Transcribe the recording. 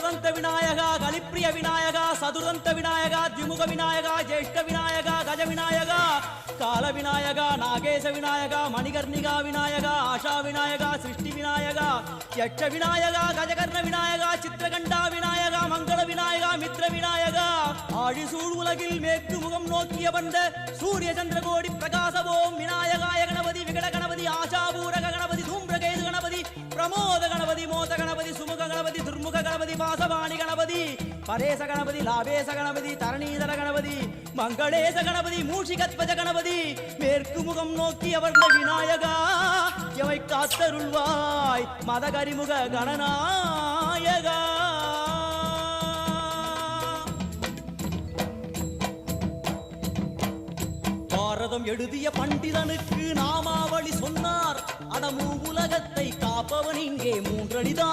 ஷோடதந்த விநாயகா கலிப்பிரிய விநாயகா சதுர்தந்த விநாயகா திமுக விநாயகா ஜேஷ்ட விநாயகா கஜ விநாயகா கால விநாயகா நாகேச விநாயகா மணிகர்ணிகா விநாயகா ஆஷா விநாயகா சிருஷ்டி விநாயகா யட்ச விநாயகா கஜகர்ண விநாயகா சித்திரகண்டா விநாயகா மங்கள விநாயகா மித்ர விநாயகா ஆழிசூழ் உலகில் மேற்கு முகம் நோக்கிய வந்த சூரிய சந்திரகோடி பிரகாசவோம் விநாயகாய கணபதி விகட கணபதி ஆசாபூரக கணபதி தூம்பிரகேது கணபதி பிரமோத கணபதி மோத கணபதி சுமுக கணபதி துர்முக கணபதி வாசவாணி கணபதி பரேச கணபதி லாபேச கணபதி தரணீதர கணபதி மங்களேச கணபதி மூஷிகத்வஜ கணபதி மேற்கு முகம் நோக்கி அமர்ந்த விநாயகா எவை காத்தருள்வாய் மதகரிமுக கணநாயகா. பாரதம் எழுதிய பண்டிதனுக்கு நாமாவளி சொன்னார் அடமூ உலகத்தை காப்பவன் இங்கே மூன்றடிதான்